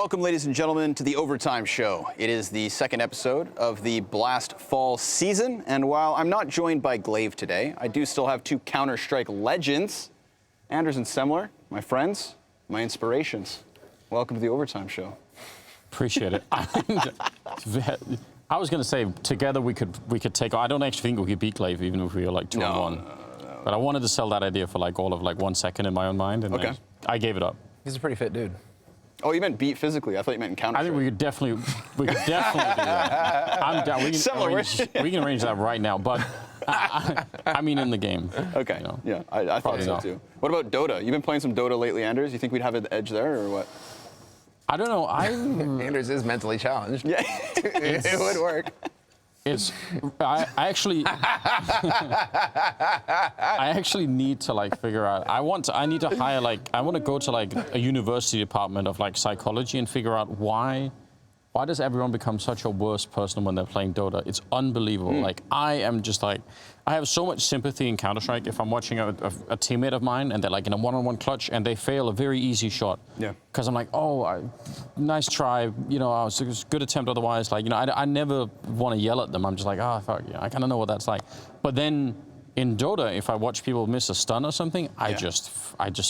Welcome, ladies and gentlemen, to the Overtime Show. It is the second episode of the Blast Fall season, and while I'm not joined by Glaive today, I do still have two Counter-Strike legends, Anders and Semmler, my friends, my inspirations. Welcome to the Overtime Show. Appreciate it. I was going to say, together we could take. I don't actually think we could beat Glaive, even if we were like 2-1. No. But I wanted to sell that idea for like all of like 1 second in my own mind, and okay. I gave it up. He's a pretty fit dude. Oh, you meant beat physically. I thought you meant in Counter-Strike. I think we could definitely do that. I'm down. We can arrange that right now, but I mean in the game. Okay. You know, yeah, I thought so too. What about DotA? You've been playing some DotA lately, Anders. You think we'd have an edge there, or what? I don't know. Anders is mentally challenged. Yeah, it would work. I actually need to like figure out. I want to go to like a university department of like psychology and figure out why does everyone become such a worse person when they're playing Dota? It's unbelievable. Like I am just like, I have so much sympathy in Counter-Strike if I'm watching a teammate of mine and they're like in a one-on-one clutch and they fail a very easy shot. Yeah. Because I'm like, oh, nice try. You know, it was a good attempt otherwise. Like, you know, I never want to yell at them. I'm just like, oh, fuck, yeah, I kind of know what that's like. But then in Dota, if I watch people miss a stun or something, I just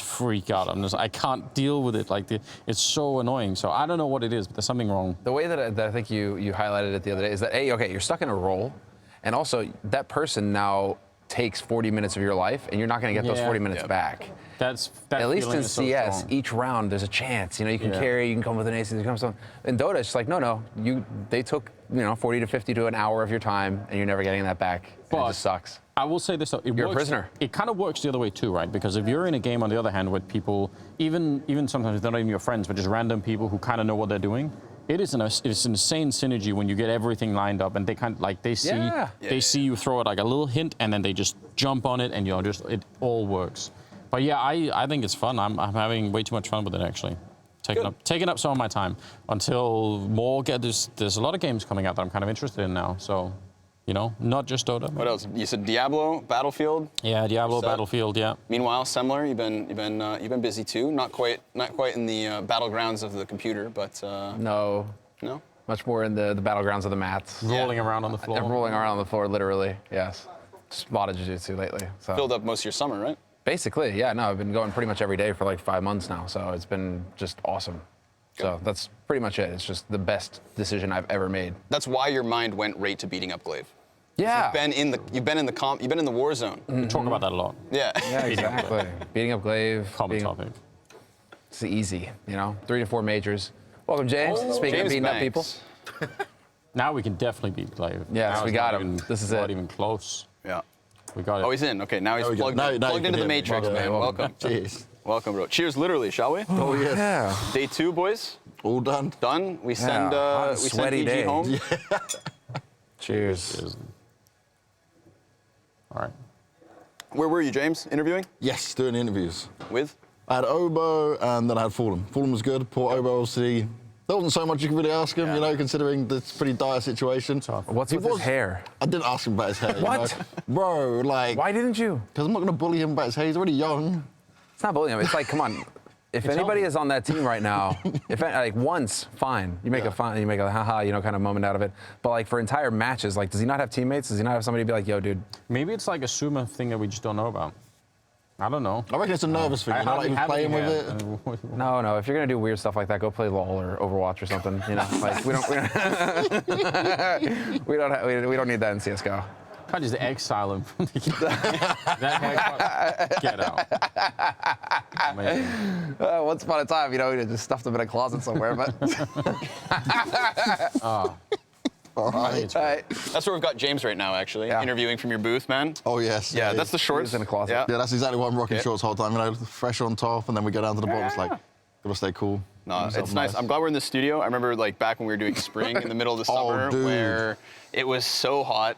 freak out. I can't deal with it. Like it's so annoying. So I don't know what it is, but there's something wrong. The way that I think you highlighted it the other day is that okay, you're stuck in a role, and also that person now takes 40 minutes of your life, and you're not going to get those 40 minutes back. That at least in CS, so each round there's a chance. You know, you can carry, you can come with an ace, you can come something. In Dota, it's just like no, they took 40 to 50 to an hour of your time, and you're never getting that back. But it just sucks. I will say this though, you're a prisoner. It kind of works the other way too, right? Because if you're in a game on the other hand with people, even sometimes they're not even your friends, but just random people who kind of know what they're doing, it's an insane synergy when you get everything lined up and they kind of like they see you throw it like a little hint and then they just jump on it and it all works. But yeah, I think it's fun. I'm having way too much fun with it actually. Taking up some of my time until more there's a lot of games coming out that I'm kind of interested in now. So, you know, not just Dota. What else? You said Diablo, Battlefield. Yeah, Diablo, Battlefield. Yeah. Meanwhile, Semmler, you've been busy too. Not quite in the battlegrounds of the computer, but no. Much more in the battlegrounds of the mats. Rolling around on the floor. Rolling around on the floor, literally. Yes. Spotted jiu-jitsu lately. So. Filled up most of your summer, right? Basically, yeah. No, I've been going pretty much every day for like 5 months now, so it's been just awesome. Good. So that's pretty much it. It's just the best decision I've ever made. That's why your mind went right to beating up Glaive. Yeah. You've been in the war zone. We talk about that a lot. Yeah. Yeah, exactly. Beating up Glaive. Common topic. It's easy, 3 to 4 majors. Welcome, James. Speaking of beating up people. Now we can definitely beat Glaive. Yes, we got him. This is not even close. Yeah. We got it. Oh, he's in. Okay, now he's plugged into the Matrix, man. Welcome. Cheers. Welcome, bro. Cheers, literally, shall we? Oh, yes. Yeah. Day 2, boys. All done. Done. We send EG home. Yeah. Cheers. All right. Where were you, James? Interviewing? Yes, doing interviews. With? I had Obo and then I had Fulham. Fulham was good. Poor Obo, obviously. There wasn't so much you could really ask him, considering this pretty dire situation. What's with his hair? I didn't ask him about his hair. What? Bro, like... Why didn't you? Because I'm not going to bully him about his hair. He's already young. It's not bullying him. It's like, come on. If anybody is on that team right now, once, fine. You make a haha, kind of moment out of it. But like for entire matches, like, does he not have teammates? Does he not have somebody be like, yo, dude? Maybe it's like a Suma thing that we just don't know about. I don't know. I reckon it's a nervous thing. Like he was playing with it. No. If you're gonna do weird stuff like that, go play LOL or Overwatch or something. Like we don't need that in CSGO. Can't just exile him from the that haircut. Get out. Once upon a time, we just stuffed him in a closet somewhere, but. All right. That's where we've got James right now, actually, interviewing from your booth, man. Oh, yes. Yeah, that's the shorts. He's in a closet. Yeah, that's exactly why I'm rocking shorts the whole time. Fresh on top, and then we go down to the bottom. It's like, gotta stay cool. No, it's nice. I'm glad we're in the studio. I remember, back when we were doing spring in the middle of the summer, where it was so hot.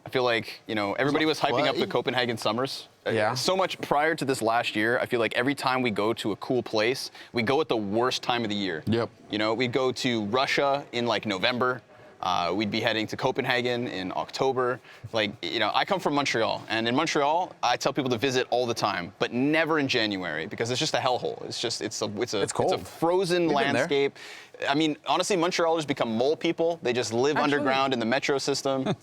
I feel like, everybody was hyping up the Copenhagen summers. Yeah. So much prior to this last year, I feel like every time we go to a cool place, we go at the worst time of the year. Yep. We go to Russia in November. We'd be heading to Copenhagen in October. Like, you know, I come from Montreal, and in Montreal, I tell people to visit all the time, but never in January because it's just a hellhole. It's a frozen landscape. I mean, honestly, Montrealers become mole people. They just live underground in the metro system.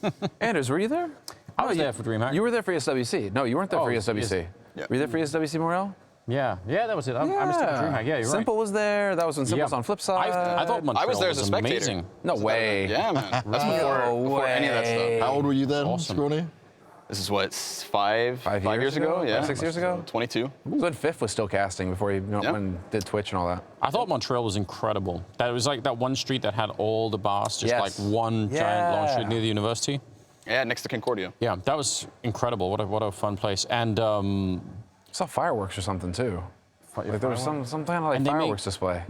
Anders, were you there? I was there for DreamHack. You were there for ESWC. No, you weren't there for ESWC. Yeah. Were you there for ESWC Montreal? Yeah, that was it. I was still at DreamHack. Yeah, you're Simple was there. That was when Simple was on Flipside. I thought Montreal I was there as a spectator. amazing. No way. Yeah, man. That's before any of that stuff. How old were you then, Scrawny? This is what, five years ago? Yeah. 6 years ago? 22. Good Fifth was still casting before he went and did Twitch and all that. I thought Montreal was incredible. That was like that one street that had all the bars, just like one giant long street near the university. Yeah, next to Concordia. Yeah, that was incredible. What a fun place. And I saw fireworks or something too. Like there was some kind of like fireworks display.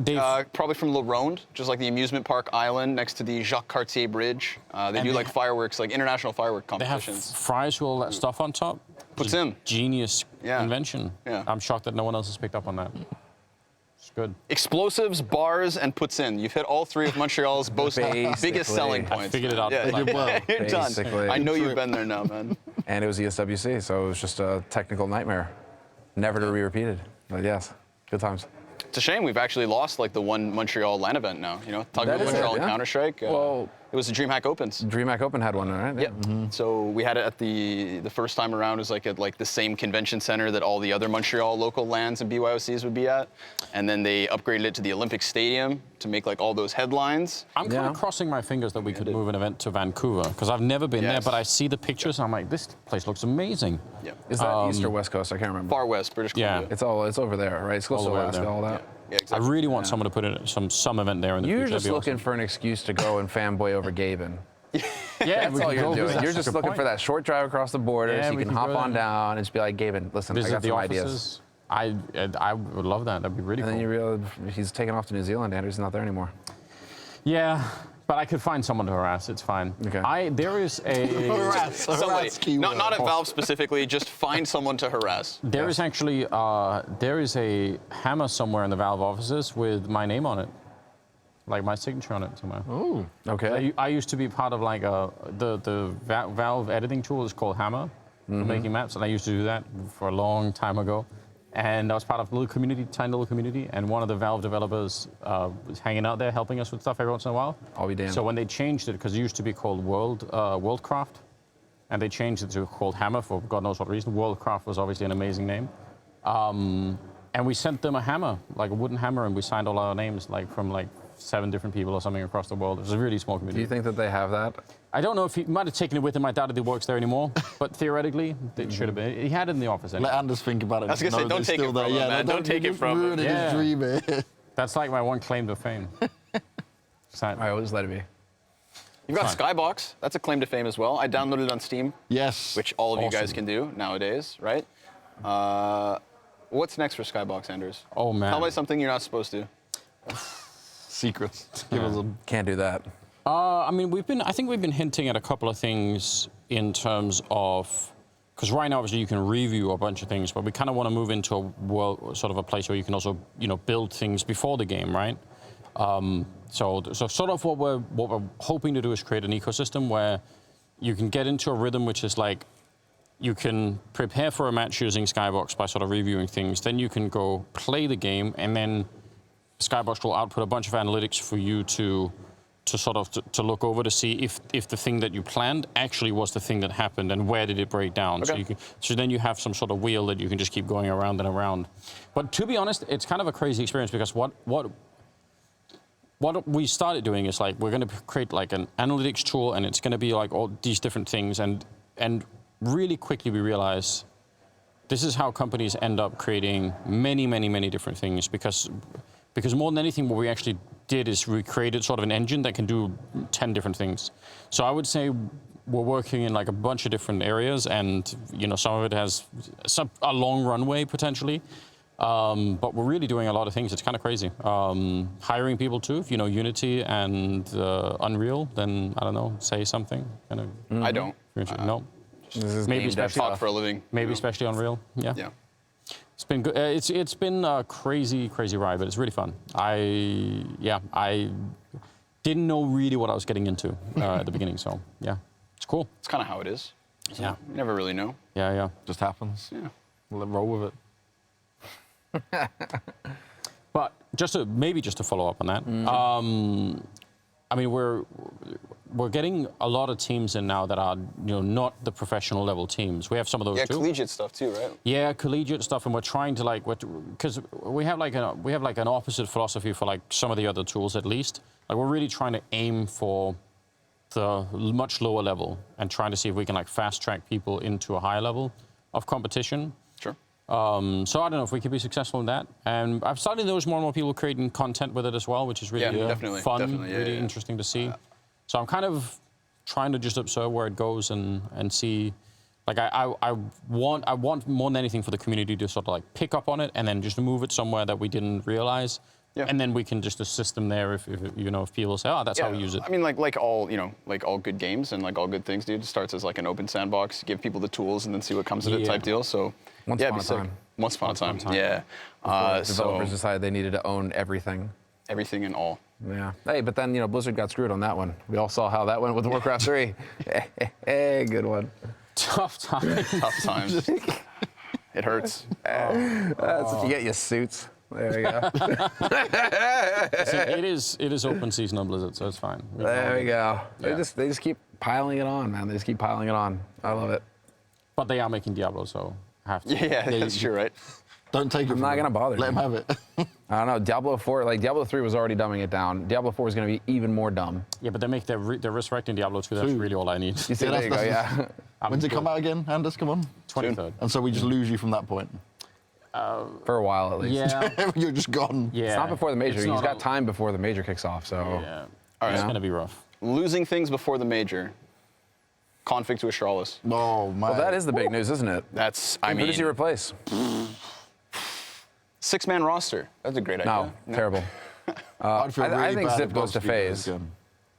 Probably from Le Ronde, just like the amusement park island next to the Jacques Cartier Bridge. They do like fireworks, like international firework competitions. They have fries with all that stuff on top. Poutine. Genius invention. Yeah. I'm shocked that no one else has picked up on that. It's good. Explosives, bars, and poutine. You've hit all three of Montreal's biggest selling points. I figured it out. Yeah, you're done. Basically. I know you've been there now, man. And it was ESWC, so it was just a technical nightmare. Never to be repeated. But yes, good times. It's a shame we've actually lost like the one Montreal LAN event now. You know, talking about Montreal and Counter-Strike. Well, it was the DreamHack Opens. DreamHack Open had one, right? Yeah. So we had it at the first time around. It was like at like the same convention center that all the other Montreal local LANs and BYOCs would be at, and then they upgraded it to the Olympic Stadium to make like all those headlines. I'm kind of crossing my fingers that we could move an event to Vancouver because I've never been there, but I see the pictures and I'm like, this place looks amazing. Yeah. Is that East or West Coast? I can't remember. Far West, British Columbia. Yeah. It's over there, right? It's close to Alaska, all that. Yeah, exactly. I really want someone to put in some event there in the future. You're just That'd be looking for an excuse to go and fanboy over Gaben. Yeah, That's all you're doing. You're just looking for that short drive across the border so you can hop on down and just be like, Gaben, listen, I got some ideas. I would love that. That'd be really cool. And then you realize he's taken off to New Zealand, Andrew's not there anymore. Yeah, but I could find someone to harass. It's fine. Okay. There is a somebody, not at Valve specifically, just find someone to harass. There is actually there is a hammer somewhere in the Valve offices with my name on it, like my signature on it somewhere. Oh, okay. I used to be part of like the Valve editing tool is called Hammer for making maps, and I used to do that for a long time ago. And I was part of a little community, tiny little community, and one of the Valve developers was hanging out there helping us with stuff every once in a while. I'll be damned. So when they changed it, because it used to be called Worldcraft, and they changed it to called Hammer for God knows what reason. Worldcraft was obviously an amazing name. And we sent them a hammer, like a wooden hammer, and we signed all our names, like from like 7 different people or something across the world. It was a really small community. Do you think that they have that? I don't know if he might have taken it with him. I doubt that he works there anymore, but theoretically, it should have been. He had it in the office anyway. Let Anders think about it. I was going to say, don't take it from him, man. Don't take it from him. His dream here. That's like my one claim to fame. All right, we'll just let it be. You've got Skybox. That's a claim to fame as well. I downloaded it on Steam. Yes. Which all of you guys can do nowadays, right? What's next for Skybox, Anders? Oh, man. Tell me something you're not supposed to. Secrets. Give us a... Can't do that. I mean, I think we've been hinting at a couple of things in terms of, because right now, obviously, you can review a bunch of things, but we kind of want to move into a world, sort of a place where you can also, build things before the game, right? So sort of what we're hoping to do is create an ecosystem where you can get into a rhythm which is like, you can prepare for a match using Skybox by sort of reviewing things, then you can go play the game, and then Skybox will output a bunch of analytics for you to sort of to look over to see if the thing that you planned actually was the thing that happened and where did it break down. Okay. So then you have some sort of wheel that you can just keep going around and around. But to be honest, it's kind of a crazy experience because what we started doing is like we're going to create like an analytics tool, and it's going to be like all these different things, and really quickly we realize this is how companies end up creating many different things because more than anything, what we actually did is we created sort of an engine that can do 10 different things. So I would say we're working in like a bunch of different areas, and some of it has a long runway potentially. But we're really doing a lot of things. It's kind of crazy. Hiring people too. If you know Unity and Unreal, then I don't know, say something. I don't. No. Maybe especially talk for a living. Maybe especially Unreal. Yeah. Yeah. It's been good. It's been a crazy ride, but it's really fun. didn't know really what I was getting into at the beginning. So yeah, it's cool. It's kind of how it is. Yeah. You never really know. Yeah. Just happens. Yeah. We'll roll with it. But just to follow up on that, I mean, we're getting a lot of teams in now that are not the professional level teams. We have some of those too. Collegiate stuff too, right? Yeah, collegiate stuff, and we're trying to because we have like an opposite philosophy for like some of the other tools at least. Like we're really trying to aim for the much lower level and trying to see if we can like fast track people into a higher level of competition. Sure. So I don't know if we could be successful in that. And I've started to notice more and more people creating content with it as well, which is really fun, really interesting to see. So I'm kind of trying to just observe where it goes and see. Like I want more than anything for the community to sort of like pick up on it and then just move it somewhere that we didn't realize. Yeah. And then we can just assist them there if people say, oh, that's how we use it. I mean, like all good games and like all good things, dude, it starts as like an open sandbox, give people the tools and then see what comes of it type deal. So Once upon a time. Yeah. Developers decided they needed to own everything. Everything and all. Yeah. Hey, but then Blizzard got screwed on that one. We all saw how that went with Warcraft 3. Hey, good one. Tough times. Tough times. It hurts. That's what you get, you suits. There you go. It is open season on Blizzard, so it's fine. There we go. Yeah. They just keep piling it on, man. They just keep piling it on. I love it. But they are making Diablo, so I have to. Yeah, that's true, right? Don't take it. I'm not gonna bother. Let him have it. I don't know. Diablo 4, like Diablo 3 was already dumbing it down. Diablo 4 is gonna be even more dumb. Yeah, but they make they're resurrecting Diablo 2. That's really all I need. You see, there you go. Yeah. When's it come out again, Anders? Come on. 23rd. And so we just lose you from that point. For a while at least. Yeah. You're just gone. Yeah. It's not before the major. It's He's not got time before the major kicks off. So. Yeah. All right. It's gonna be rough. Losing things before the major. K0NFIG to Astralis. Oh, man. Well, that is the big news, isn't it? That's, Who does he replace? 6-man roster. That's a great idea. No, terrible. I'd feel really I think bad Zip if goes to Bob's speaking FaZe. again.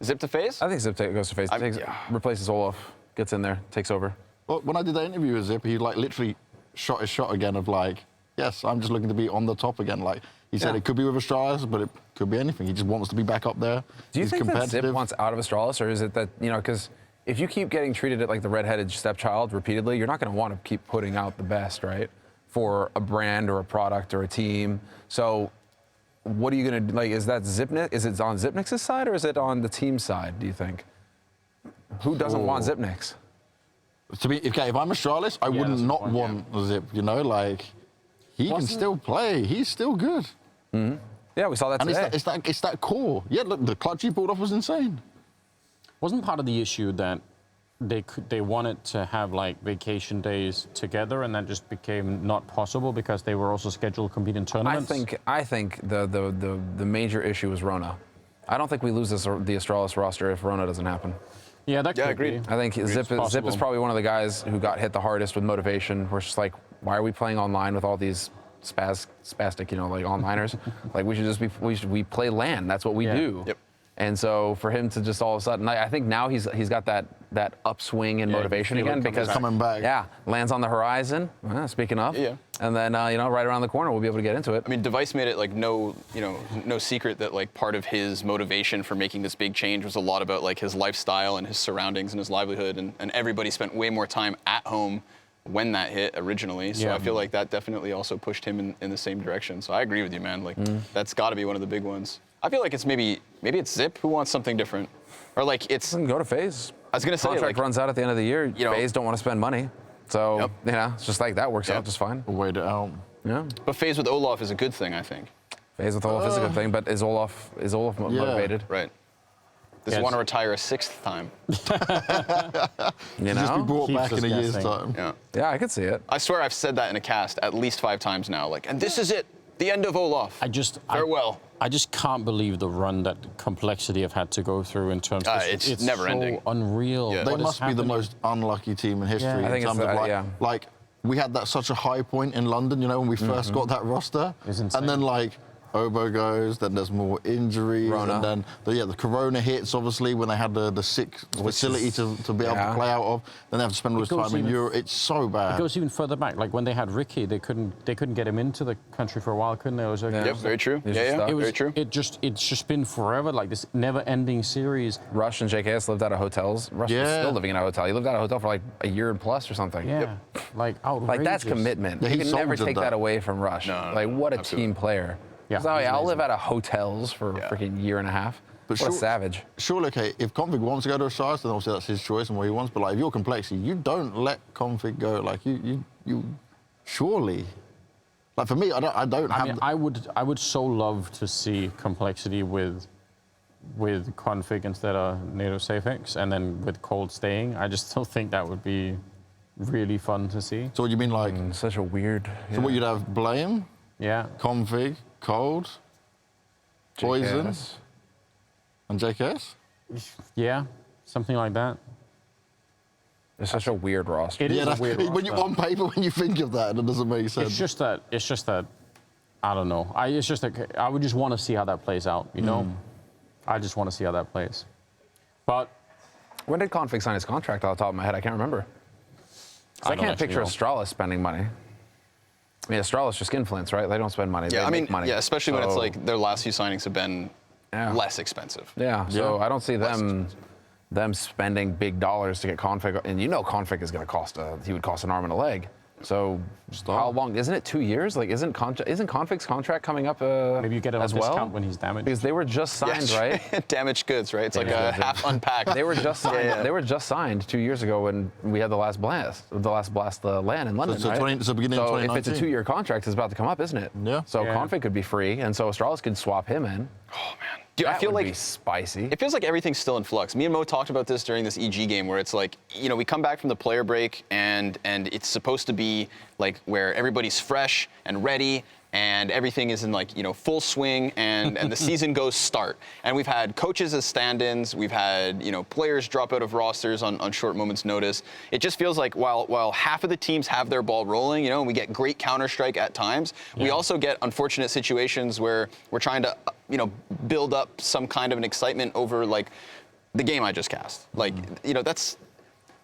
Zip to FaZe? I think Zip goes to FaZe. Replaces Olaf, gets in there, takes over. Well, when I did that interview with Zip, he like literally shot his shot again of like, yes, I'm just looking to be on the top again. Like he said, it could be with Astralis, but it could be anything. He just wants to be back up there. Do you He's think that competitive. Zip wants out of Astralis, or is it that because if you keep getting treated like the redheaded stepchild repeatedly, you're not going to want to keep putting out the best, right? For a brand or a product or a team. So what are you going to like? Is that Zipnik? Is it on Zipnik's side or is it on the team side? Do you think? Who doesn't want Zipniks? To be okay, if I'm Astralis, I wouldn't not want Zip. Like he can still play. He's still good. Mm-hmm. Yeah, we saw that today. And it's that core. Yeah, look, the clutch he pulled off was insane. Wasn't part of the issue that they wanted to have like vacation days together, and that just became not possible because they were also scheduled to compete in tournaments? I think the major issue is Rona. I don't think we lose the Astralis roster if Rona doesn't happen. Yeah, that could agreed. be. I think Zip is probably one of the guys who got hit the hardest with motivation. We're just like, why are we playing online with all these spastic, like onliners? Like we play LAN. That's what we do. Yep. And so for him to just all of a sudden, I think now he's got that upswing in motivation again because coming back. Yeah, LAN's on the horizon. Speaking of. Yeah. And then right around the corner we'll be able to get into it. I mean, Device made it like no secret that like part of his motivation for making this big change was a lot about like his lifestyle and his surroundings and his livelihood, and everybody spent way more time at home when that hit originally. So I feel like that definitely also pushed him in the same direction. So I agree with you, man. Like that's got to be one of the big ones. I feel like it's maybe it's Zip who wants something different, or like it's Go to FaZe. I was gonna say Contract like, runs out at the end of the year. FaZe don't want to spend money, so it's just like that works out just fine. We'll wait it out. Yeah. But FaZe with Olaf is a good thing, I think. FaZe with Olaf is a good thing, but is Olaf motivated? Right. Does he want to retire a 6th time? Just be brought back in a year's time. Yeah. Yeah, I could see it. I swear I've said that in a cast at least 5 times now. Like, and this is it. The end of Olaf. Farewell. I just can't believe the run that Complexity have had to go through in terms of it's never ending. Unreal. Yeah. They must be the most unlucky team in history I think in terms of like we had that such a high point in London, when we first got that roster, It's insane. and then like Obo goes, then there's more injuries, Corona. and then the Corona hits, obviously, when they had the sick facility to be able to play out of. Then they have to spend all this time in Europe. It's so bad. It goes even further back. Like when they had Ricky, they couldn't get him into the country for a while, couldn't they? It was like, Yep, very true. Yeah, it was, very true. It's just been forever, like this never-ending series. Rush and JKS lived out of hotels. Rush was still living in a hotel. He lived out of a hotel for like a year and plus or something. Yeah, like outrageous. Like that's commitment. Yeah, you he can never soldiered take that that. away from Rush. No, like what a absolutely. team player. Yeah, So, he's I'll amazing. live out of hotels for a freaking year and a half. But what a sure- savage. Surely, okay, if Config wants to go to Astralis, then obviously that's his choice and what he wants. But like, if you're Complexity, you don't let Config go. Like you surely. Like for me, I don't have. I mean, I would so love to see Complexity with Config instead of NATO SafeX, and then with Cold staying. I just still think that would be really fun to see. So what you mean like? Such a weird. So what you'd have Blame, Yeah. Config, Cold, Poison, JKS. and JKS. Yeah, something like that. It's such a weird roster. It is a weird when you roster. on paper when you think of that, it doesn't make sense. It's just that I don't know. It's just that I would just want to see how that plays out, you know? I just want to see how that plays. But When did Config sign his contract off the top of my head? I can't remember. I don't can't actually picture know. Astralis spending money. I mean, Astralis just influence, right? They don't spend money. Yeah, they I mean, make money. yeah, especially when it's So- like their last few signings have been less expensive. Yeah, so I don't see Less them spending big dollars to get Config, and you know Config is going to cost he would cost an arm and a leg. So how long? Isn't it 2 years? Like, isn't Config's contract coming up? maybe you get it on as well? discount when he's damaged. Because they were just signed, right? Damaged goods, right? It's like Damaged a goods, half unpacked. They were just signed. They were just signed 2 years ago when we had the last blast LAN in London, so right? it's the beginning of So if 2019. it's a 2-year contract, it's about to come up, isn't it? Yeah. So Yeah. Config could be free, and so Astralis could swap him in. Dude, I That feel would like be spicy. it feels like everything's still in flux. Me and Mo talked about this during this EG game where it's like, you know, we come back from the player break and it's supposed to be like where everybody's fresh and ready and everything is in like, you know, full swing and the season goes start. And we've had coaches as stand-ins, we've had, you know, players drop out of rosters on short moments notice. It just feels like while half of the teams have their ball rolling, you know, and we get great Counter-Strike at times, we also get unfortunate situations where we're trying to, you know, build up some kind of an excitement over like the game I just cast. Like, you know,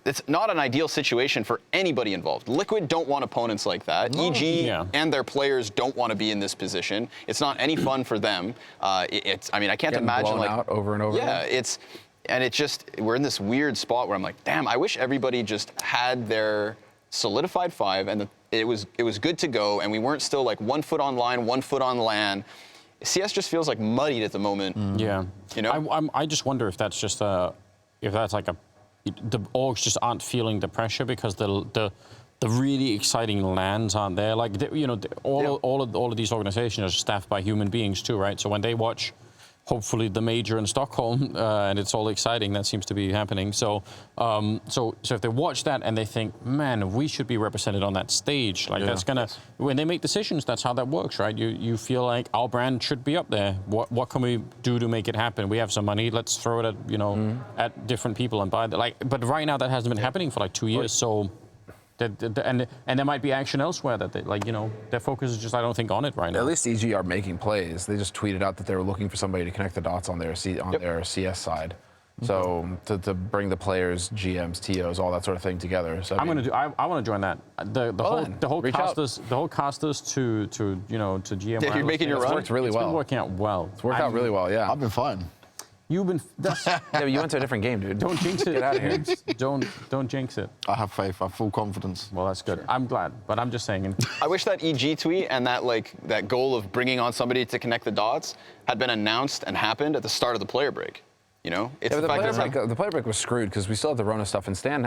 it's not an ideal situation for anybody involved. Liquid don't want opponents like that. EG Yeah. and their players don't want to be in this position. It's not any fun for them. I mean, I can't Getting imagine blown like out over and over Yeah, again. it's just we're in this weird spot where I'm like, damn, I wish everybody just had their solidified 5 and it was good to go and we weren't still like 1 foot online, 1 foot on LAN. CS just feels like muddied at the moment. Yeah, You know? I just wonder if that's just if that's like the orgs just aren't feeling the pressure because the really exciting lands aren't there. Like you know, all of these organizations are staffed by human beings too, right? So when they watch, hopefully the major in Stockholm and it's all exciting, that seems to be happening. So so if they watch that and they think, man, we should be represented on that stage, like that's gonna when they make decisions, that's how that works, right? You feel like our brand should be up there. What can we do to make it happen? We have some money, let's throw it at at different people and buy that. Like, but right now that hasn't been happening for like 2 years, so. And there might be action elsewhere that they, like, you know, their focus is just, I don't think, on it right now. At least EG are making plays. They just tweeted out that they were looking for somebody to connect the dots on their their CS side. So to bring the players, GMs, TOs, all that sort of thing together. So I want to join that. The whole reach out. casters to you know to GM. If you're making your It's run, worked really It's been well. working out well. It's worked out really well, yeah. I've been fine. You've been. Yeah, but you went to a different game, dude. Don't jinx it. Get out of here. Don't jinx it. I have faith. I have full confidence. Well, that's good. I'm glad, but I'm just saying. I wish that EG tweet and that goal of bringing on somebody to connect the dots had been announced and happened at the start of the player break. You know, it's Yeah, the but fact that the player break was screwed because we still had the Rona stuff, and Stan,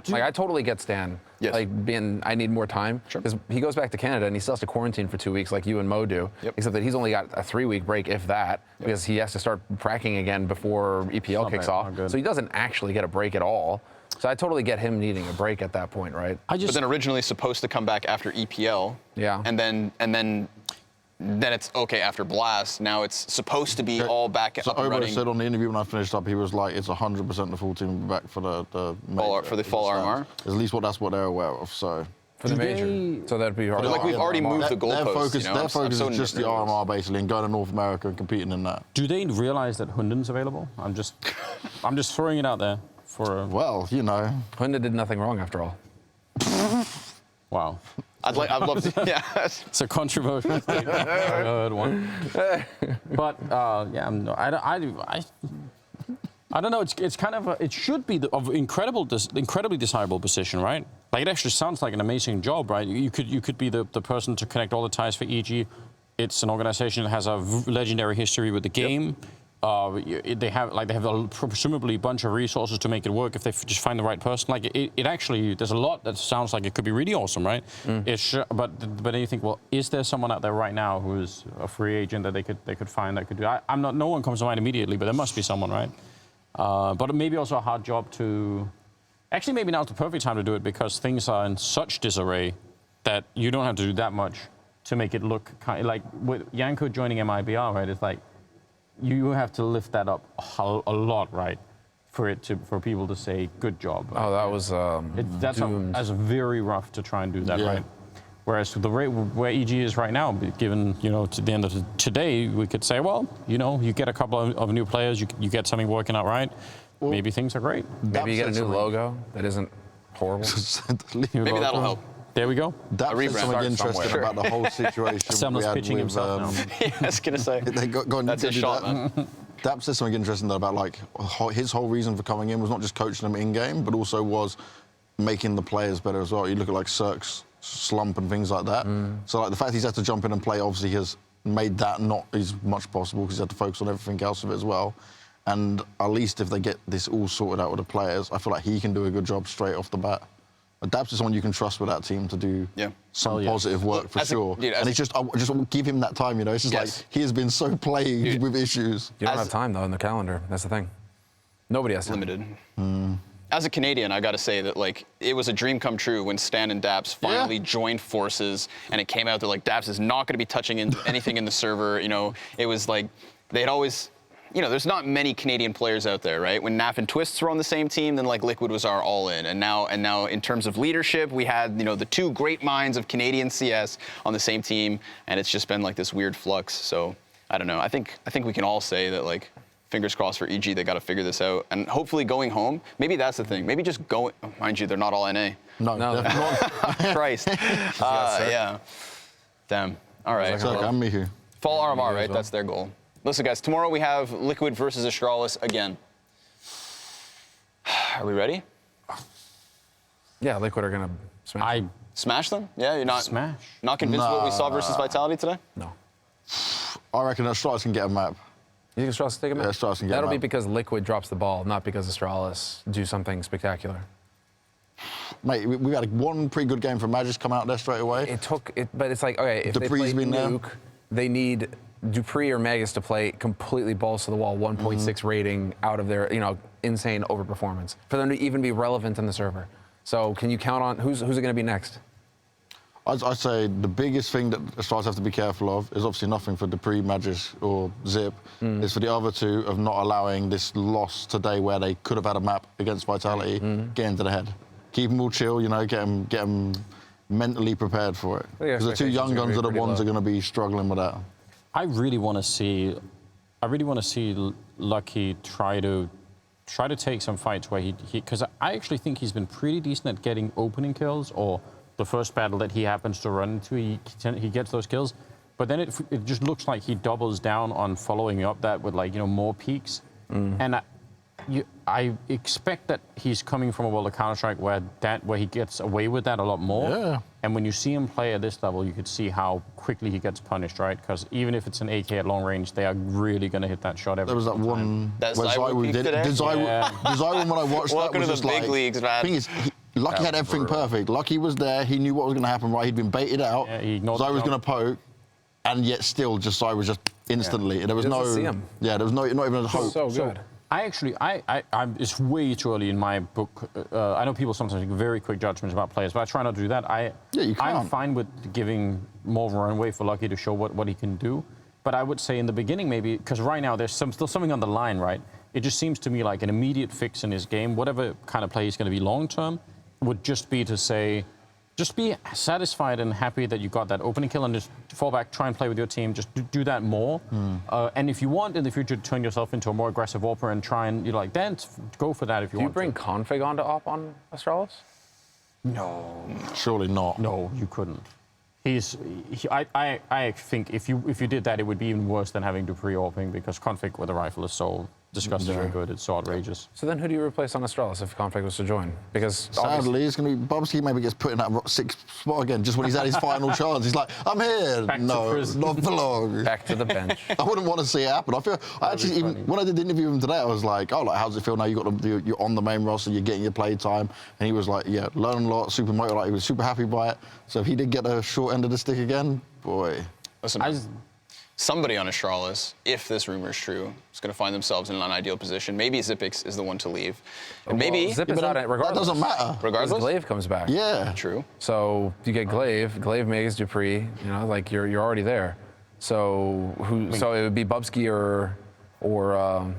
like I totally get Stan, Yes. like being I need more time because he goes back to Canada and he still has to quarantine for 2 weeks like you and Mo do, except that he's only got a 3-week break if that because he has to start pracking again before EPL Not kicks bad, off, not good. so he doesn't actually get a break at all. So I totally get him needing a break at that point, right? but then originally supposed to come back after EPL. Yeah. And then it's okay after Blast. Now it's supposed to be all back So up and Obo running. said on the interview when I finished up, he was like, it's 100% the full team will be back for the major. For the fall RMR? At least that's what they're aware of. So for the major. So that'd be hard. Like we've already moved the Their goalposts. focus so is just the nervous. RMR basically, and going to North America and competing in that. Do they realize that Hunden's available? I'm just throwing it out there for a... Well, you know. Honda did nothing wrong after all. Wow. I'd love to. Yeah. It's a controversial thing. I heard one. But I don't know. It's kind of it should be of incredibly desirable position, right? Like it actually sounds like an amazing job, right? You could be the person to connect all the ties for EG. It's an organization that has a legendary history with the game. Yep. They have presumably a bunch of resources to make it work if they just find the right person. Like it actually, there's a lot that sounds like it could be really awesome, right? But then you think, well, is there someone out there right now who is a free agent that they could find that could do? No one comes to mind immediately, but there must be someone, right? But maybe also a hard job to. Actually, maybe now's the perfect time to do it because things are in such disarray that you don't have to do that much to make it look kind of like with Yanko joining MIBR, right? It's like. You have to lift that up a lot, right, for people to say good job. Right? Oh, that was that's very rough to try and do that, Yeah. right? Whereas the rate where EG is right now, given to the end of today, we could say, well, you get a couple of new players, you get something working out right, maybe things are great. Maybe you get a new logo that isn't horrible. Maybe that'll help. There we go. Daps said something interesting about the whole situation. Semmler's pitching himself now. Yeah, I was gonna say. That's his shot, man. Daps said something interesting though about like his whole reason for coming in was not just coaching them in game, but also was making the players better as well. You look at like Cirque's slump and things like that. So like the fact he's had to jump in and play obviously has made that not as much possible because he's had to focus on everything else of it as well. And at least if they get this all sorted out with the players, I feel like he can do a good job straight off the bat. Daps is someone you can trust with that team to do some positive work for sure. And it's just, I just give him that time, It's just like, he has been so plagued with issues. You don't have time, though, in the calendar. That's the thing. Nobody has time. Limited. As a Canadian, I got to say that, like, it was a dream come true when Stan and Daps finally joined forces, and it came out that, like, Daps is not going to be touching anything in the server. It was like, they'd always... there's not many Canadian players out there, right? When Naf and Twists were on the same team, then like Liquid was our all-in, and now in terms of leadership, we had the two great minds of Canadian CS on the same team, and it's just been like this weird flux. So I don't know. I think we can all say that like fingers crossed for EG, they got to figure this out, and hopefully going home. Maybe that's the thing. Maybe just going. Mind you, they're not all NA. No, definitely not. Christ. Yeah. Damn. All right. So I'm me here. Fall RMR, right? That's their goal. Listen, guys, tomorrow we have Liquid versus Astralis again. Are we ready? Yeah, Liquid are going to smash. Smash them? Yeah, you're not not convinced of what we saw versus Vitality today? No. I reckon Astralis can get a map. You think Astralis can take a map? Yeah, Astralis can get That'll a be map. because Liquid drops the ball, not because Astralis do something spectacular. Mate, we had one pretty good game from Magis come out there straight away. But it's like, okay, if Dupree's they play been there. Nuke, they need Dupree or Magus to play completely balls to the wall, 1.6 rating out of their, insane overperformance for them to even be relevant in the server. So can you count on who's it going to be next? I'd say the biggest thing that Astralis have to be careful of is obviously nothing for Dupree, Magis, or Zip. Is for the other two of not allowing this loss today where they could have had a map against Vitality get into the head. Keep them all chill, get them mentally prepared for it. Because the two young guns are the ones that are going to be struggling with that. I really want to see Lucky try to take some fights where because I actually think he's been pretty decent at getting opening kills, or the first battle that he happens to run into, he gets those kills. But then it just looks like he doubles down on following up that with more peaks. And I expect that he's coming from a world of Counter-Strike where he gets away with that a lot more. Yeah. And when you see him play at this level, you could see how quickly he gets punished, right? Because even if it's an AK at long range, they are really going to hit that shot every There was that time. one That where Zywood Zywood peak today? Zywood, when I watched Welcome that, was to the just big leagues, man. Thing is, Lucky had everything perfect. Lucky was there. He knew what was going to happen, right? He'd been baited out. Yeah, he ignored Zy was the going to poke, and yet still, Zy was just instantly. And there was Doesn't see him. Yeah, there was not even a hope. So good. It's way too early in my book. I know people sometimes make very quick judgments about players, but I try not to do that. You I'm can't. fine with giving more of a runway for Lucky to show what he can do. But I would say in the beginning maybe, because right now there's still something on the line, right? It just seems to me like an immediate fix in his game, whatever kind of play he's going to be long term, would just be to say, just be satisfied and happy that you got that opening kill and just fall back, try and play with your team. Just do that more. And if you want in the future to turn yourself into a more aggressive AWPer and try and then go for that if you want. Do you bring K0NFIG onto AWP on Astralis? No. Surely not. No, you couldn't. I think if you did that, it would be even worse than having Dupree AWPing because K0NFIG with a rifle is so disgustingly good. It's so outrageous. So then who do you replace on Astralis if K0NFIG was to join? Because sadly, it's going to be Bubsky maybe gets put in that 6th spot again just when he's had his final chance. He's like, I'm here. Back to no, prison. not for long. back to the bench. I wouldn't want to see it happen. I actually, even when I did the interview with him today, I was like, oh, like, how does it feel now? You're on the main roster, you're getting your play time. And he was like, yeah, learning a lot, super motivated. Like, he was super happy by it. So if he did get a short end of the stick again, boy. Listen, somebody on Astralis, if this rumor is true, is going to find themselves in an unideal position. Maybe Zipix is the one to leave. And maybe Zip is out regardless. That doesn't matter. regardless. Glaive comes back. Yeah. True. So you get Glaive makes Dupree, like you're already there. So so it would be Bubsky or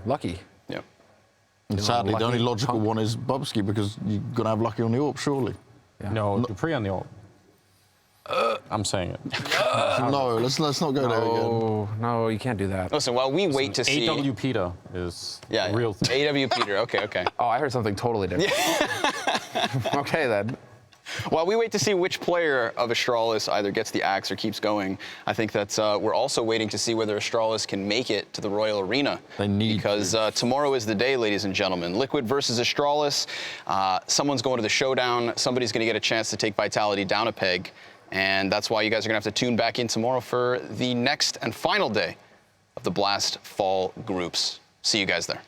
Lucky. Yeah. And sadly, the only logical one is Bubsky because you're going to have Lucky on the AWP, surely. Yeah. No, Dupree on the AWP. I'm saying it. No, let's not go there again. No, you can't do that. Listen, while we wait to see... AW Peter is a real thing. AW Peter, okay. Oh, I heard something totally different. Okay, then. While we wait to see which player of Astralis either gets the axe or keeps going, I think that we're also waiting to see whether Astralis can make it to the Royal Arena. They need because tomorrow is the day, ladies and gentlemen. Liquid versus Astralis. Someone's going to the showdown. Somebody's going to get a chance to take Vitality down a peg. And that's why you guys are going to have to tune back in tomorrow for the next and final day of the Blast Fall groups. See you guys there.